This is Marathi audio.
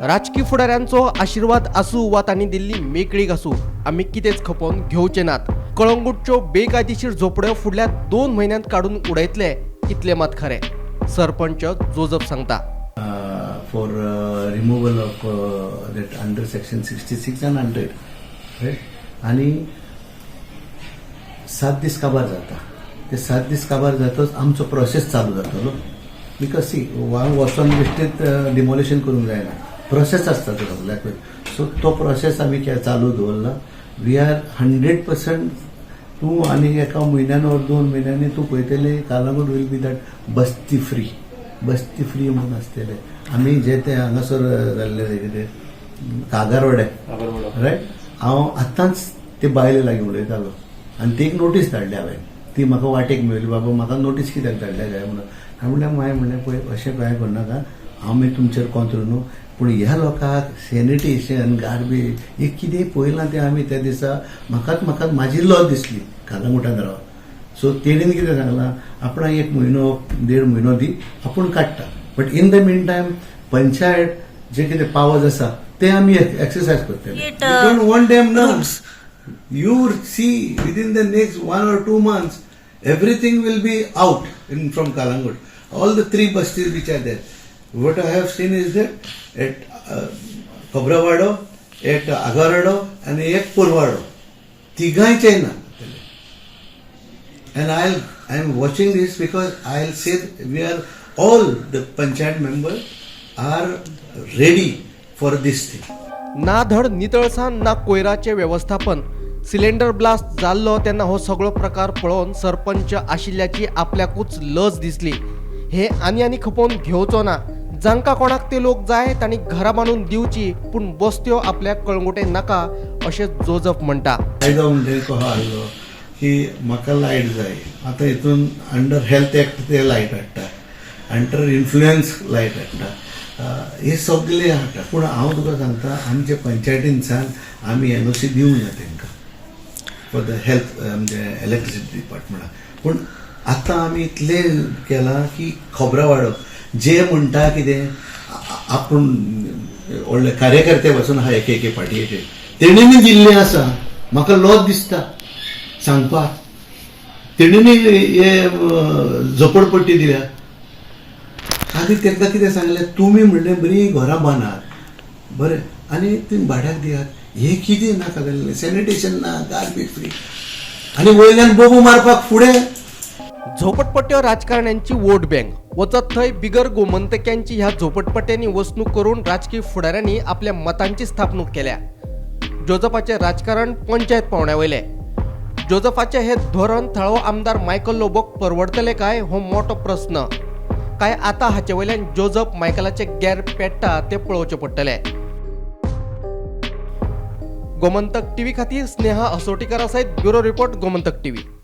राजकीय फुडाऱ्यांचो आशीर्वाद आसू वा तांणी दिल्ली मेकळीक आसू आमी कितेंच खपोवन घेवचे नात। कळंगूटच्यो बेकायदेशीर झोपड्यो फुडल्या 2 म्हयन्यांत काडून उडयतले इतले मात खरें, सरपंच जोजफ सांगता। For removal of that under section 66 and 100, right? आणि 7 दीस काबार जाता। ते 7 दीस काबार जातच आमचो प्रोसेस चालू जातलो। बिकॉज सी वचोन बेश्टेच डिमोलिशन करूंक जायना, प्रोसेस आसता तो सगळ्याक। सो तो प्रोसेस आमी चालू दवरला। We are 100%। तूं आनी एका म्हयन्यान और 2 म्हयन्यांनी तूं पळयतले Calangute will be that Basti free म्हणून आसतले। आमी जे ते हांगासर जाल्ले कितें कागारवाडे, रायट? हांव आतांच ते बायले लागीं उलयतालो आनी ती एक नोटीस धाडली हांवें। ती म्हाका वाटेक मेळ्ळी, बाबा म्हाका नोटीस कित्याक धाडल्या काय म्हणून। हांवें म्हणलें माय म्हणलें पळय अशें कांय करनाका, हांव तुमचेर कोंत्र न्हू, पूण ह्या लोकांक सॅनिटेशन गार्बेज हे कितें पळयलां तें आमी त्या दिसा म्हाका म्हाजी लॉस दिसली कालांगुटांत रावप। सो तेणीन कितें सांगलां, आपणाक 1 म्हयनो 1.5 म्हयनो दी, आपूण काडटा। But in the mean time panchayat जे कितें पावर्स आसा ते आमी एक्सरसाइज करतले। We don't want them now. You see, within the next 1 or 2 months, everything will be out from Calangute. All the 3 bastis which are there. What I have seen is that at Kabrawado, at Agarado, and at Purwado, tigainche na. And I am watching this because I'll say we are all the panchayat members are ready for this thing. ना धड नितळसाण ना कोयराचे व्यवस्थापन। सिलेंडर ब्लास्ट जाल्लो तेन्ना हो सगळो प्रकार पळोवन सरपंच आशिल्ल्याची आपल्याकूच लज दिसली। हे आनी खपोवन घेवचो ना। जांकां कोणाक ते लोक जाय तांणी घरां बांदून दिवची, पूण बस्त्यो आपल्या कळंगुटे नाका अशें जोजफ म्हणटा। कायदो म्हणजे कहो आयलो की म्हाका लायट जाय, आतां हितून अंडर हेल्थ एक्ट ते लायट हाडटा, अंडर इन्फ्लुएन्स लायट हाडटा, हे सगळे हाडटा। पूण हांव तुका सांगता, आमचे पंचायतींतल्यान आमी NOC दिवंक ना तांकां फॉर द हेल्थ म्हणजे इलेक्ट्रिसिटी डिपार्टमेंटाक। पूण आतां आमी इतले केलां की खबरां वाडप। जे म्हणटा कितें आपूण व्हडले कार्यकर्ते वचून आहा एक पाटयेचेर, तेणींनी दिल्लें आसा, म्हाका लज दिसता सांगपाक। तेणींनी हे झोपडपट्टी दिल्या। आनी तांकां कितें सांगलें, तुमी म्हणलें बरी घरां बांदात, बरें, आनी तुमी भाड्याक दियात। हे कितें नाका जाल्लें, सॅनिटेशन ना, गार्बेज फ्री, आनी वयल्यान बोबू मारपाक फुडें। झोपडपट्ट्यो राजकारण्यांची वोट बँक वचत थंय बिगर गोमंतक्यांची ह्या झोपडपट्ट्यांनी वसणूक करून राजकीय फुडाऱ्यांनी आपल्या मतांची स्थापणूक केल्या। जोजफाचे राजकारण पंचायत पावण्यावयले। जोजफाचे हे धोरण थळावो आमदार मायकल लोबोक परवडतले काय हो मोठो प्रस्न। काय आतां हाचे वयल्यान जोजफ मायकलाचे गॅर पेट्टा ते पळोवचे पडटले। गोमंतक टीव्ही खातीर स्नेहा असोटीकारा सयत ब्युरो रिपोर्ट गोमंतक टीव्ही।